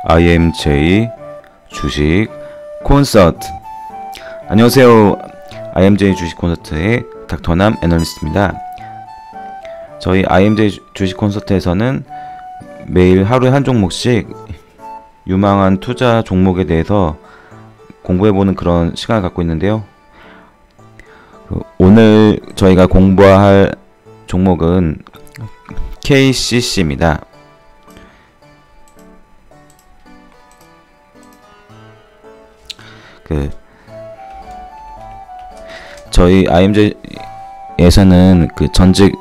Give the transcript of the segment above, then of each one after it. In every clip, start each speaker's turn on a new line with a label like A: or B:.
A: IMJ 주식 콘서트. 안녕하세요. IMJ 주식 콘서트의 닥터남 애널리스트입니다. 저희 IMJ 주식 콘서트에서는 매일 하루에 한 종목씩 유망한 투자 종목에 대해서 공부해보는 그런 시간을 갖고 있는데요. 오늘 저희가 공부할 종목은 KCC입니다. 저희 IMJ에서는 전직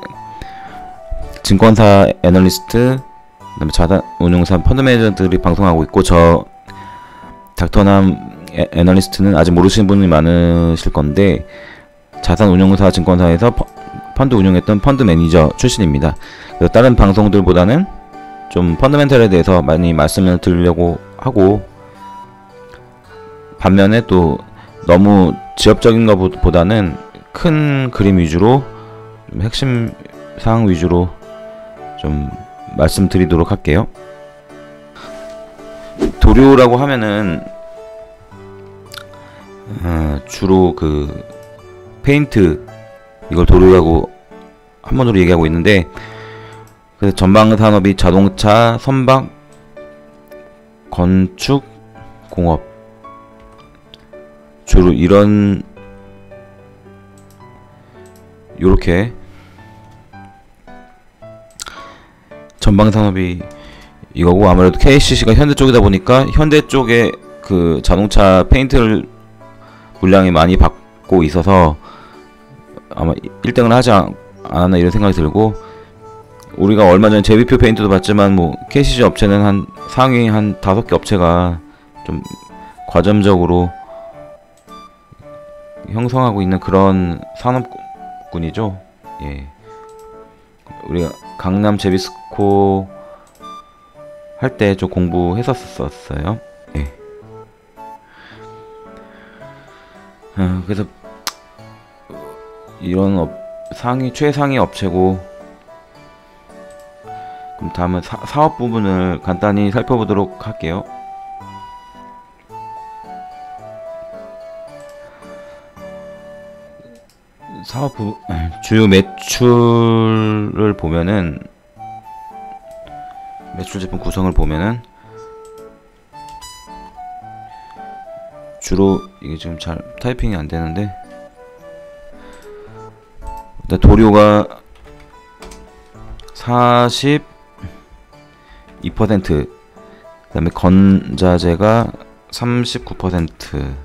A: 증권사 애널리스트, 그다음에 자산운용사 펀드 매니저들이 방송하고 있고, 저 닥터남 애널리스트는 아직 모르시는 분이 많으실 건데, 자산운용사 증권사에서 펀드 운용했던 펀드 매니저 출신입니다. 그래서 다른 방송들보다는 좀 펀더멘털에 대해서 많이 말씀을 드리려고 하고, 반면에 또 너무 지엽적인 것보다는 큰 그림 위주로, 좀 핵심 사항 위주로 좀 말씀드리도록 할게요. 도료라고 하면은 주로 페인트, 이걸 도료라고 한번으로 얘기하고 있는데, 그래서 전방 산업이 자동차, 선박, 건축, 공업, 주로 요렇게 전방 산업이 이거고, 아무래도 KCC가 현대 쪽이다 보니까 현대 쪽에 자동차 페인트를 물량이 많이 받고 있어서 아마 1등을 하지 않았나 이런 생각이 들고, 우리가 얼마 전에 제비표 페인트도 봤지만 KCC 업체는 상위 한 5개 업체가 좀 과점적으로 형성하고 있는 그런 산업군이죠. 예. 우리가 강남 제비스코 할 때 좀 공부했었어요. 예. 그래서 이런 최상위 업체고, 그럼 다음은 사업 부분을 간단히 살펴보도록 할게요. 주요 매출을 보면은, 매출 제품 구성을 보면은, 주로 이게 지금 잘 타이핑이 안 되는데, 일단 도료가 42%, 그 다음에 건자재가 39%,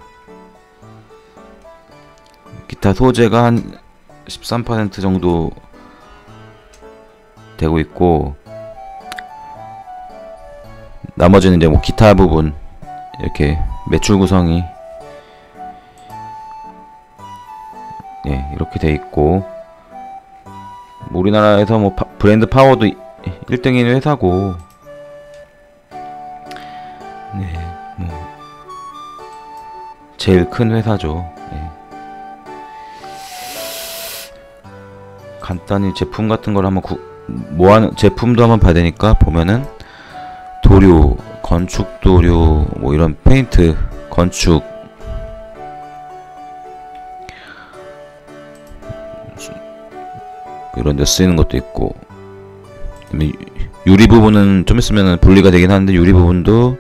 A: 기타 소재가 한 13% 정도 되고 있고, 나머지는 이제 기타 부분, 이렇게 매출 구성이 이렇게 돼 있고, 우리나라에서 브랜드 파워도 1등인 회사고, 제일 큰 회사죠. 간단히 제품 같은 걸 한번 제품도 한번 봐야 되니까, 보면은 도료, 건축 도료, 이런 페인트, 건축, 이런 데 쓰이는 것도 있고, 그다음에 유리 부분은 좀 있으면 분리가 되긴 하는데 유리 부분도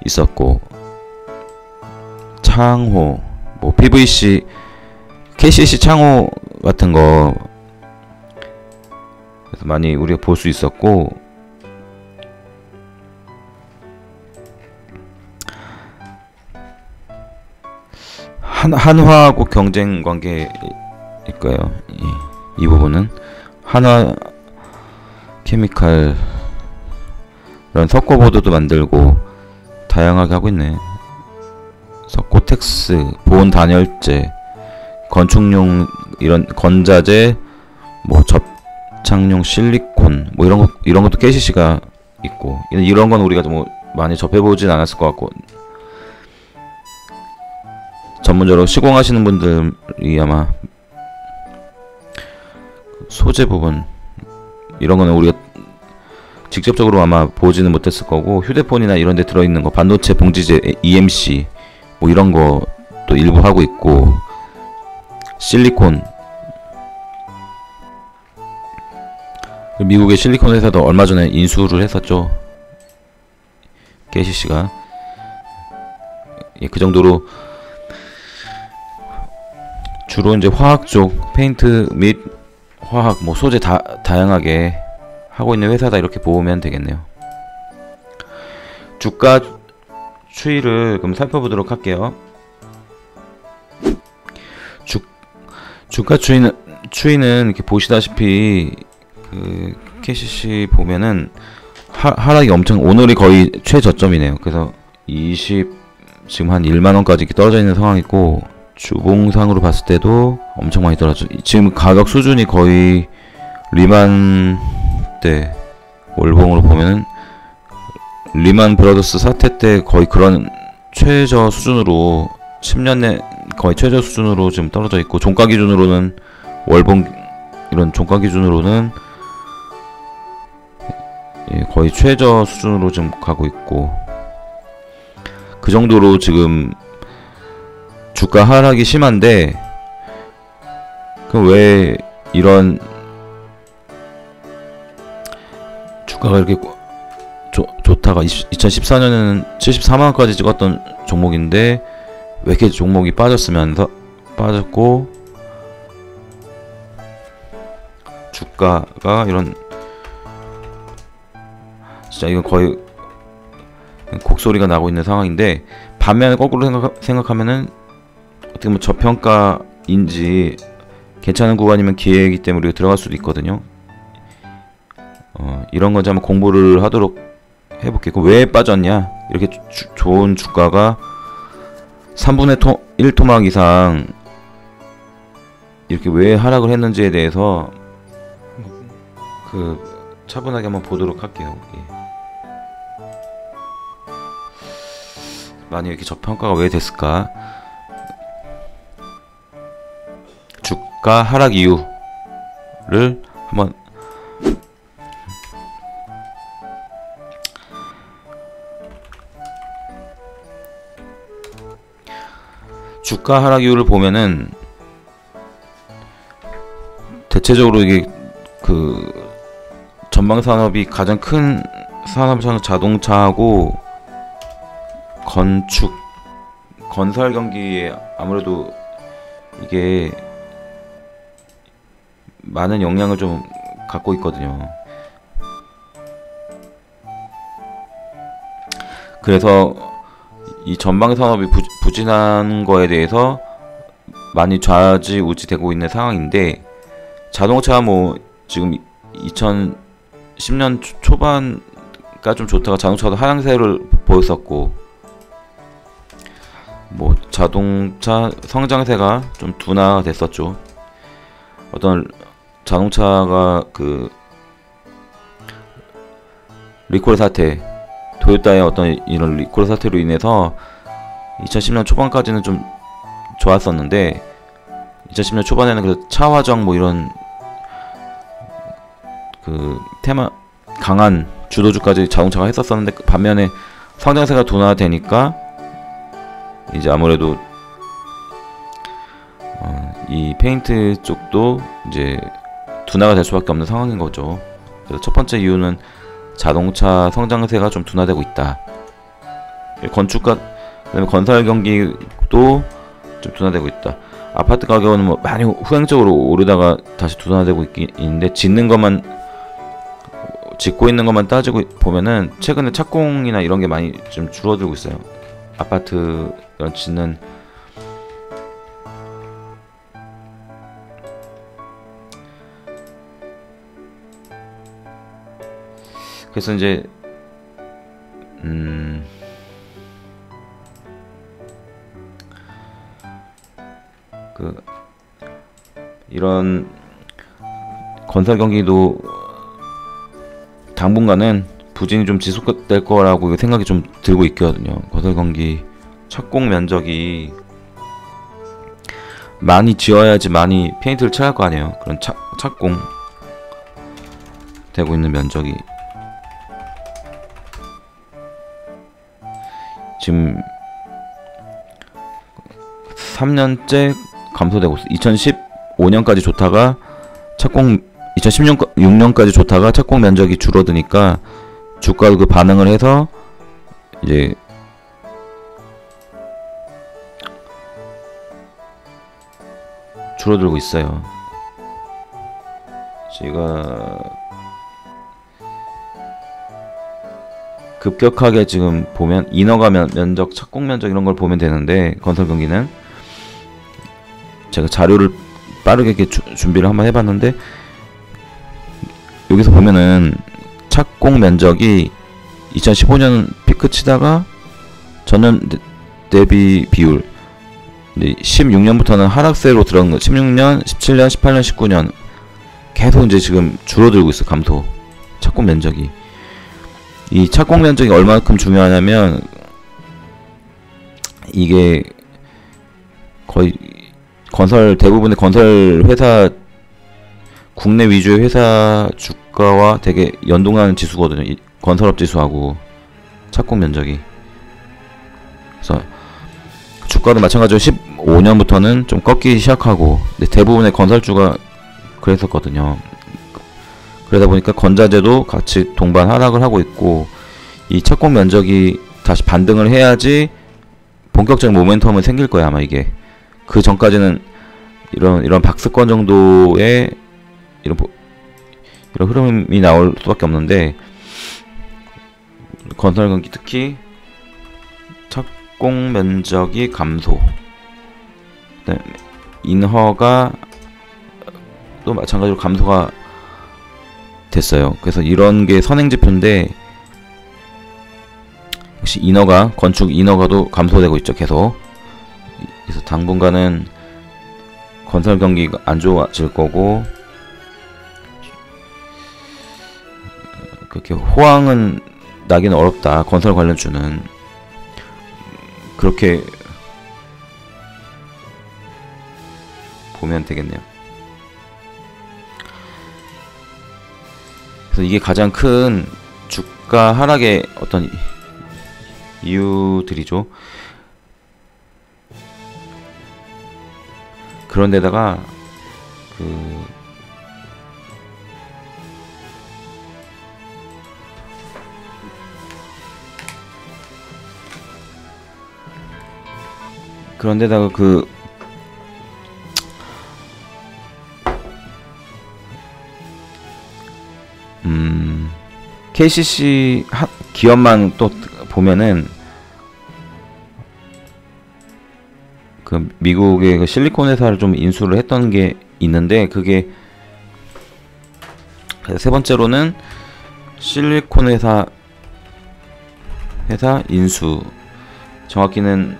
A: 있었고, 창호, PVC, KCC 창호 같은 거 그래서 많이 우리가 볼 수 있었고, 한화하고 경쟁 관계일 거예요. 이 부분은 한화 케미칼, 이런 석고보드도 만들고 다양하게 하고 있네. 석고텍스, 보온 단열재, 건축용 이런 건자재, 접착용 실리콘, 이런 것도 KCC가 있고, 이런 건 우리가 좀 많이 접해보진 않았을 것 같고, 전문적으로 시공하시는 분들이 아마 소재 부분, 이런 거는 우리가 직접적으로 아마 보지는 못했을 거고, 휴대폰이나 이런 데 들어있는 거, 반도체 봉지재 EMC 뭐 이런 것도 일부 하고 있고, 실리콘, 미국의 실리콘 회사도 얼마 전에 인수를 했었죠, KCC가. 예, 그 정도로 주로 이제 화학 쪽, 페인트 및 화학 뭐 소재 다양하게 하고 있는 회사다, 이렇게 보면 되겠네요. 주가 추이를 그럼 살펴보도록 할게요. 주가 추이는 이렇게 보시다시피 그 KCC 보면은 하락이 엄청, 오늘이 거의 최저점이네요. 그래서 지금 한 1만원까지 이렇게 떨어져 있는 상황이고, 주봉상으로 봤을 때도 엄청 많이 떨어져. 지금 가격 수준이 거의 리만 때 월봉으로 보면은 리만 브라더스 사태 때 거의 그런 최저 수준으로 10년 내 거의 최저 수준으로 지금 떨어져 있고, 종가 기준으로는 월봉 이런 종가 기준으로는 예, 거의 최저 수준으로 지금 가고 있고, 그 정도로 지금 주가 하락이 심한데, 그럼 왜 이런 주가가 이렇게 좋다가 2014년에는 74만원까지 찍었던 종목인데 왜 이렇게 종목이 빠졌고 주가가 이런, 진짜 이건 거의 곡소리가 나고 있는 상황인데, 반면에 거꾸로 생각하면은 어떻게 보면 저평가인지 괜찮은 구간이면 기회이기 때문에 우리가 들어갈 수도 있거든요. 이런 건지 한번 공부를 하도록 해볼게요. 왜 빠졌냐, 이렇게 좋은 주가가 3분의 1 토막 이상 이렇게 왜 하락을 했는지에 대해서 차분하게 한번 보도록 할게요. 예. 많이 이렇게 저평가가 왜 됐을까? 주가 하락 이유를 한번 주가 하락 이유를 보면은 대체적으로 이게 전방 산업이 가장 큰 산업은 자동차하고 건축, 건설 경기에 아무래도 이게 많은 영향을 좀 갖고 있거든요. 그래서 이 전방 산업이 부진한 거에 대해서 많이 좌지우지 되고 있는 상황인데, 자동차 뭐 지금 2010년 초반가 좀 좋다가 자동차도 하향세를 보였었고, 뭐 자동차 성장세가 좀 둔화가 됐었죠. 어떤 자동차가 리콜 사태, 토요타의 어떤 이런 리콜 사태로 인해서 2010년 초반까지는 좀 좋았었는데, 2010년 초반에는 그 차화정 뭐 이런 테마 강한 주도주까지 자동차가 했었었는데, 반면에 성장세가 둔화되니까 이제 아무래도 이 페인트 쪽도 이제 둔화가 될 수밖에 없는 상황인 거죠. 그래서 첫 번째 이유는 자동차 성장세가 좀 둔화되고 있다. 건축가, 그다음에 건설 경기도 좀 둔화되고 있다. 아파트 가격은 뭐 많이 후행적으로 오르다가 다시 둔화되고 있는데, 짓고 있는 것만 따지고 보면은 최근에 착공이나 이런 게 많이 좀 줄어들고 있어요. 아파트 이런 짓는, 그래서 이제 이런 건설 경기도 당분간은 부진이 좀 지속될 거라고 생각이 좀 들고 있거든요. 건설 경기 착공 면적이 많이 지어야지 많이 페인트를 칠할 거 아니에요. 그런 착공 되고 있는 면적이 지금 3년째 감소되고 있어. 2015년까지 좋다가 착공 2016년까지 좋다가 착공 면적이 줄어드니까 주가도 그 반응을 해서 이제 줄어들고 있어요. 제가 급격하게 지금 보면 인허가 면적, 착공 면적 이런 걸 보면 되는데, 건설 경기는 제가 자료를 빠르게 이렇게 준비를 한번 해봤는데, 여기서 보면은 착공 면적이 2015년 피크 치다가 전년 대비 비율 16년부터는 하락세로 들어간 거. 16년, 17년, 18년, 19년 계속 이제 지금 줄어들고 있어. 감소 착공 면적이. 이 착공 면적이 얼마큼 중요하냐면, 이게 거의 대부분의 건설 회사, 국내 위주의 회사 주가와 되게 연동하는 지수거든요. 이 건설업 지수하고 착공 면적이. 그래서 주가도 마찬가지로 15년부터는 좀 꺾이기 시작하고, 근데 대부분의 건설주가 그랬었거든요. 그러다 보니까 건자재도 같이 동반 하락을 하고 있고, 이 착공 면적이 다시 반등을 해야지 본격적인 모멘텀은 생길 거야, 아마. 이게 그 전까지는 이런 박스권 정도의 이런 흐름이 나올 수밖에 없는데, 건설 경기 특히 착공 면적이 감소, 인허가 또 마찬가지로 감소가 됐어요. 그래서 이런 게 선행지표인데, 역시 건축 인허가도 감소되고 있죠, 계속. 그래서 당분간은 건설 경기가 안 좋아질 거고, 그렇게 호황은 나기는 어렵다, 건설 관련주는. 그렇게 보면 되겠네요. 그래서 이게 가장 큰 주가 하락의 어떤 이유들이죠. 그런데다가 KCC 기업만 또 보면은 그 미국의 그 실리콘 회사를 좀 인수를 했던 게 있는데, 그게 세 번째로는 실리콘 회사 인수, 정확히는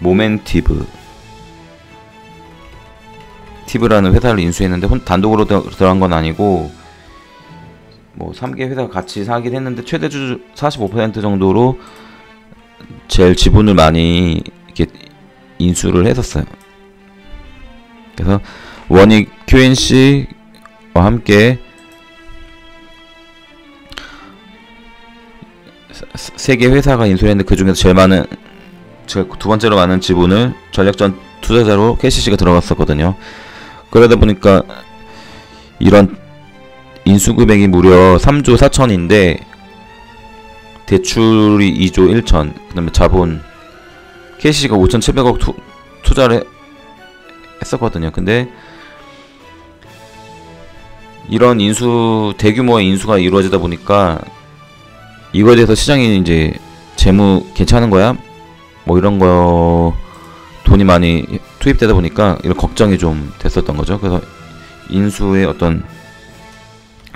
A: 모멘티브라는 회사를 인수했는데, 단독으로 들어간 건 아니고 뭐 3개 회사가 같이 사긴 했는데, 최대주 45% 정도로 제일 지분을 많이 이렇게 인수를 했었어요. 그래서 원익 QNC와 함께 3개 회사가 인수를 했는데, 그 중에서 제가 두 번째로 많은 지분을 전략전 투자자로 KCC가 들어갔었거든요. 그러다 보니까 이런 인수 금액이 무려 3조 4천인데 대출이 2조 1천, 그 다음에 자본 KCC가 5,700억 투자를 했었거든요. 근데 이런 대규모의 인수가 이루어지다 보니까 이거에 대해서 시장이 이제 재무 괜찮은 거야? 뭐 이런 거 돈이 많이 투입되다 보니까 이런 걱정이 좀 됐었던 거죠. 그래서 인수의 어떤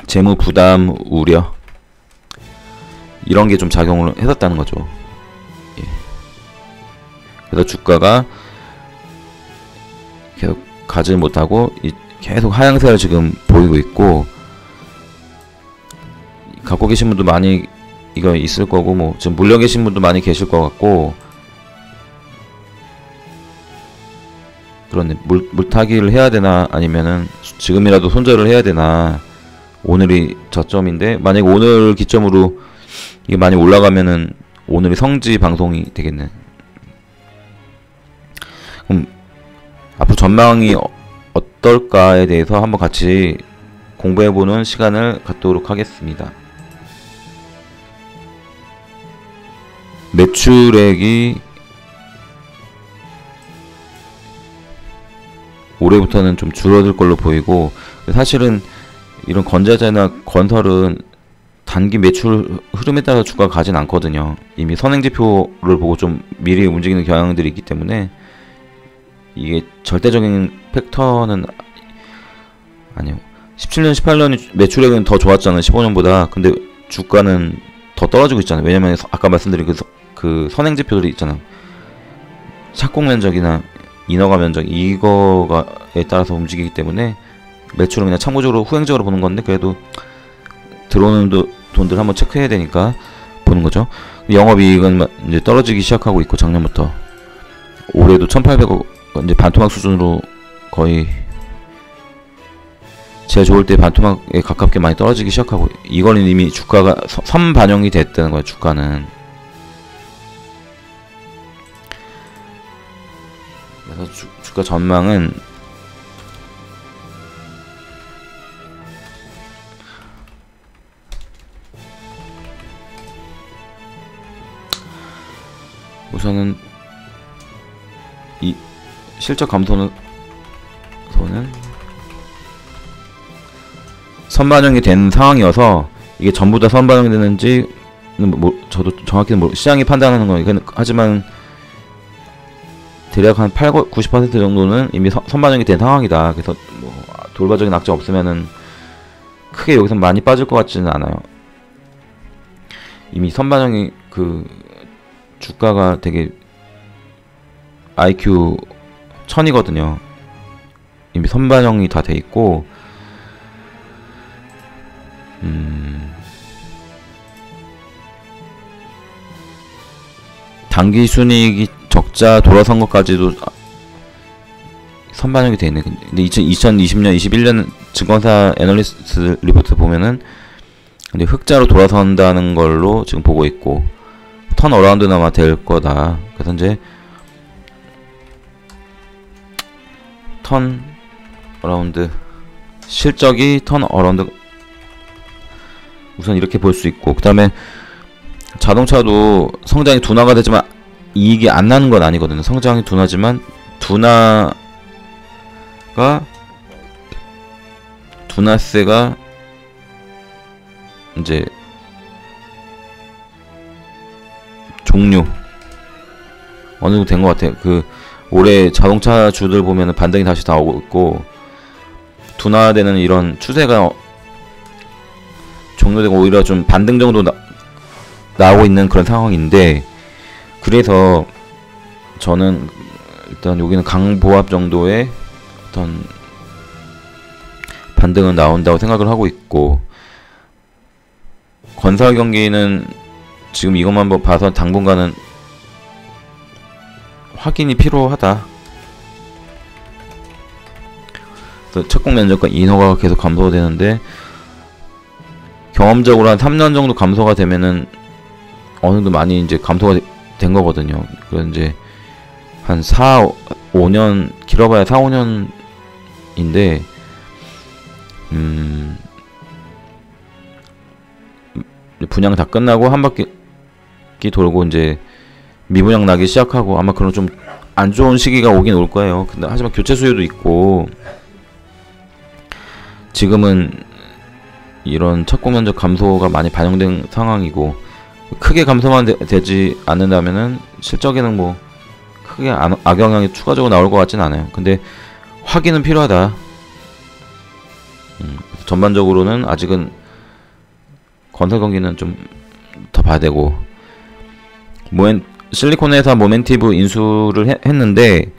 A: 재무 부담 우려, 이런 게 좀 작용을 했었다는 거죠. 예. 그래서 주가가 계속 가지 못하고 계속 하향세를 지금 보이고 있고, 갖고 계신 분도 많이 이거 있을 거고, 뭐 지금 물려 계신 분도 많이 계실 것 같고, 그런데 물타기를 해야 되나, 아니면은 지금이라도 손절을 해야 되나 오늘이 저점인데, 만약에 오늘 기점으로 이게 많이 올라가면은 오늘이 성지 방송이 되겠네. 그럼 앞으로 전망이 어떨까에 대해서 한번 같이 공부해보는 시간을 갖도록 하겠습니다. 매출액이 올해부터는 좀 줄어들 걸로 보이고, 사실은 이런 건자재나 건설은 단기 매출 흐름에 따라 주가가 가진 않거든요. 이미 선행지표를 보고 좀 미리 움직이는 경향들이 있기 때문에 이게 절대적인 팩터는 아니요. 17년, 18년 매출액은 더 좋았잖아요. 15년보다. 근데 주가는 더 떨어지고 있잖아요. 왜냐면 아까 말씀드린 그 선행지표들이 있잖아요. 착공 면적이나 인허가 면적, 이거에 따라서 움직이기 때문에 매출은 그냥 참고적으로 후행적으로 보는 건데, 그래도 들어오는 돈들 한번 체크해야 되니까 보는 거죠. 영업이익은 이제 떨어지기 시작하고 있고, 작년부터 올해도 1,800억 이제 반토막 수준으로 거의 제가 좋을 때 반토막에 가깝게 많이 떨어지기 시작하고, 이거는 이미 주가가 선반영이 됐다는 거예요. 주가는. 그래서 주가 전망은 우선은 이 실적 감소는 선반영이 된 상황이어서, 이게 전부 다 선반영이 되는지는 저도 정확히는 시장이 판단하는 거니까. 하지만 대략 한 90% 정도는 이미 선반영이 된 상황이다. 그래서 뭐 돌발적인 악재 없으면은 크게 여기서 많이 빠질 것 같지는 않아요. 이미 선반영이 주가가 되게 IQ 1000이거든요. 이미 선반영이 다 돼 있고, 단기 순이익이 적자 돌아선 것까지도 선반영이 돼 있네. 근데 2020년, 21년 증권사 애널리스트 리포트 보면은 근데 흑자로 돌아선다는 걸로 지금 보고 있고, 턴 어라운드는 아마 될 거다. 그래서 이제 턴 어라운드, 실적이 턴 어라운드, 우선 이렇게 볼 수 있고, 그 다음에 자동차도 성장이 둔화가 되지만 이익이 안 나는 건 아니거든요. 성장이 둔화지만 둔화세가 이제 종료 어느 정도 된 것 같아요. 올해 자동차 주들 보면은 반등이 다시 나오고 있고, 둔화되는 이런 추세가 종료되고 오히려 좀 반등 정도 나오고 있는 그런 상황인데, 그래서 저는 일단 여기는 강보합 정도의 어떤 반등은 나온다고 생각을 하고 있고, 건설 경기는 지금 이것만 봐서 당분간은 확인이 필요하다. 착공 면적과 인허가가 계속 감소되는데, 경험적으로 한 3년 정도 감소가 되면은 어느 정도 많이 이제 감소가 된 거거든요. 그래서 이제 한 5년, 길어봐야 4, 5년인데, 분양 다 끝나고 한 바퀴 돌고 이제 미분양 나기 시작하고, 아마 그런 좀 안 좋은 시기가 오긴 올 거예요. 근데 하지만 교체 수요도 있고, 지금은 이런 착공 면적 감소가 많이 반영된 상황이고, 크게 감소만 되지 않는다면은 실적에는 뭐 크게 악영향이 추가적으로 나올 것 같진 않아요. 근데 확인은 필요하다. 전반적으로는 아직은 건설 경기는 좀 더 봐야 되고, 실리콘 회사 모멘티브 인수를 했는데,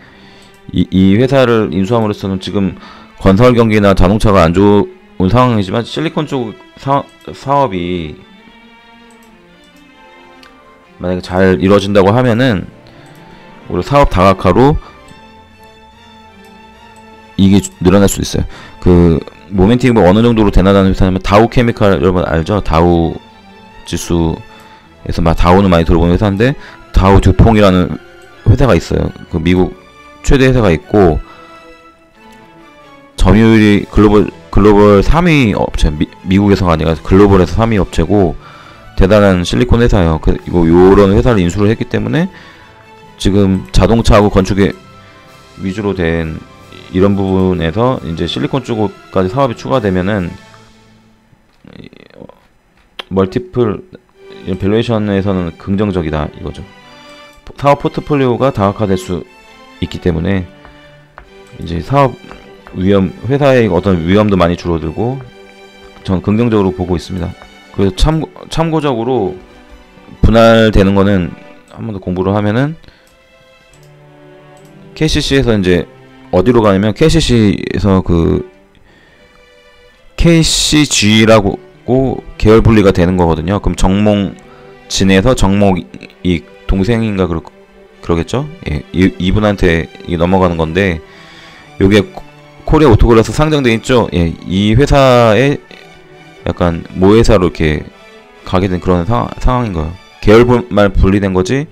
A: 이 회사를 인수함으로써는 지금 건설 경기나 자동차가 안 좋은 상황이지만, 실리콘 쪽 사업이 만약에 잘 이루어진다고 하면은 우리 사업 다각화로 이익이 늘어날 수 있어요. 모멘텀이 어느 정도로 대단한 회사냐면 다우 케미칼 여러분 알죠? 다우 지수에서 다우는 많이 들어보는 회사인데 다우 듀퐁이라는 회사가 있어요. 그 미국 최대 회사가 있고 점유율이 글로벌 3위 업체, 미국에서가 아니라 글로벌에서 3위 업체고 대단한 실리콘 회사예요. 요런 회사를 인수를 했기 때문에 지금 자동차하고 건축에 위주로 된 이런 부분에서 이제 실리콘 쪽까지 사업이 추가되면은 멀티플 이런 밸류에이션에서는 긍정적이다 이거죠. 사업 포트폴리오가 다각화될 수 있기 때문에 이제 사업 위험, 회사의 어떤 위험도 많이 줄어들고 저는 긍정적으로 보고 있습니다. 그래서 참고적으로 분할되는 거는 한 번 더 공부를 하면은 KCC에서 이제 어디로 가냐면 KCC에서 그 KCG라고 계열 분리가 되는 거거든요. 그럼 정몽 진에서 정몽이 동생인가 그러겠죠? 예, 이분한테 이게 넘어가는 건데 요게 코리아 오토글라스 상장돼 있죠? 예, 이 회사에 약간 모회사로 이렇게 가게 된 그런 상황인 거예요. 계열만 분리된 거지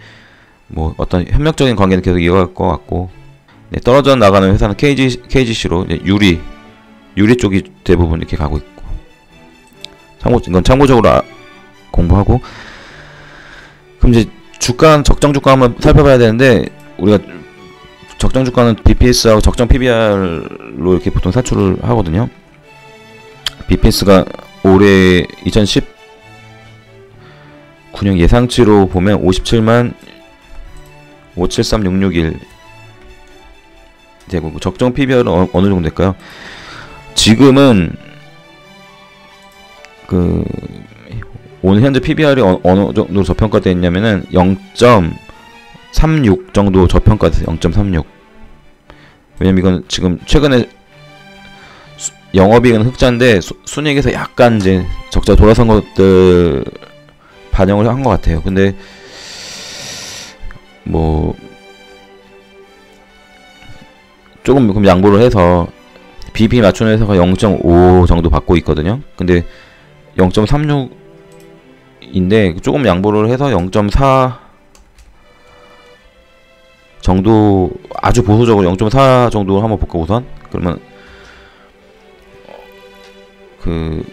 A: 뭐 어떤 협력적인 관계는 계속 이어갈 것 같고 네, 떨어져 나가는 회사는 KGC로 유리 쪽이 대부분 이렇게 가고 있고 이건 참고적으로 공부하고 그럼 이제 주가 적정 주가 한번 살펴봐야 되는데 우리가 적정 주가는 BPS하고 적정 PBR로 이렇게 보통 산출을 하거든요. BPS가 올해 2019년 예상치로 보면 57만 573661 되고 적정 PBR은 어느 정도 될까요? 지금은 그 오늘 현재 PBR이 어느 정도 저평가되어 있냐면은 0.36 정도 저평가돼요. 0.36. 왜냐면 이건 지금 최근에 영업이익은 흑자인데 순이익에서 약간 이제 적자 돌아선 것들 반영을 한 것 같아요. 근데 뭐 조금 그럼 양보를 해서 BP 맞추는 회사가 0.5 정도 받고 있거든요. 근데 0.36인데 조금 양보를 해서 0.4 정도 아주 보수적으로 0.4 정도 한번 볼까 우선. 그러면 그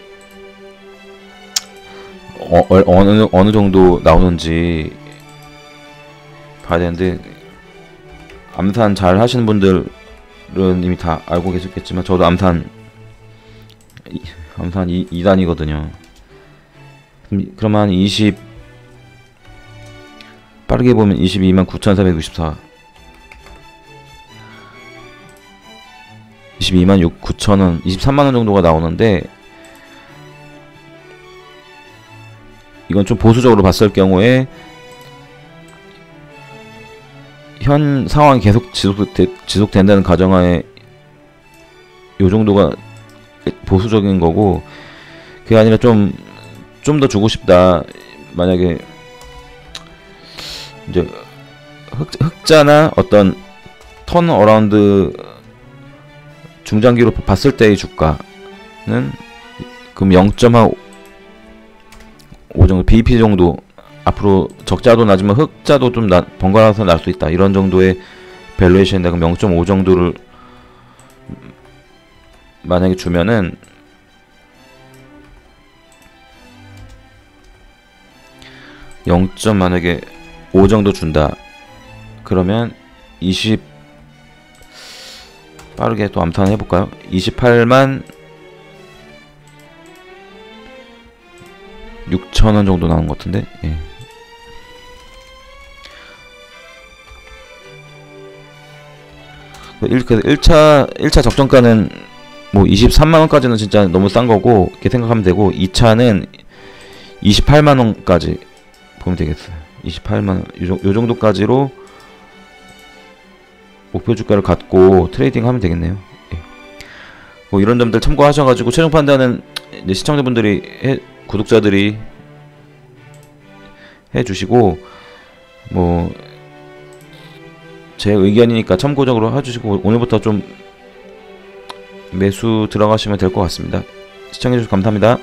A: 어느 정도 나오는지 봐야 되는데 암산 잘 하시는 분들은 이미 다 알고 계셨겠지만 저도 암산 2단이거든요. 그러면 빠르게 보면 22만 9,464 22만 9천원 23만원 정도가 나오는데 이건 좀 보수적으로 봤을 경우에 현 상황이 계속 지속된다는 가정하에 요 정도가 보수적인 거고 그게 아니라 좀 더 주고 싶다. 만약에 이제 흑자나 어떤 턴어라운드 중장기로 봤을 때의 주가는 그럼 0.5 정도 BEP 정도 앞으로 적자도 나지만 흑자도 좀 번갈아서 날 수 있다. 이런 정도의 밸류에이션인데 그럼 0.5 정도를 만약에 주면은 만약에 5 정도 준다. 그러면 빠르게 또 암산 해볼까요? 28만 6천원 정도 나온 것 같은데. 예. 그래서 1차 적정가는 뭐 23만원까지는 진짜 너무 싼 거고 이렇게 생각하면 되고 2차는 28만원까지 보면 되겠어요. 28만원 요 정도까지로 목표 주가를 갖고 트레이딩 하면 되겠네요. 예. 뭐 이런 점들 참고하셔가지고 최종 판단은 이제 시청자분들이 구독자들이 해주시고 뭐 제 의견이니까 참고적으로 해주시고 오늘부터 좀 매수 들어가시면 될 것 같습니다. 시청해주셔서 감사합니다.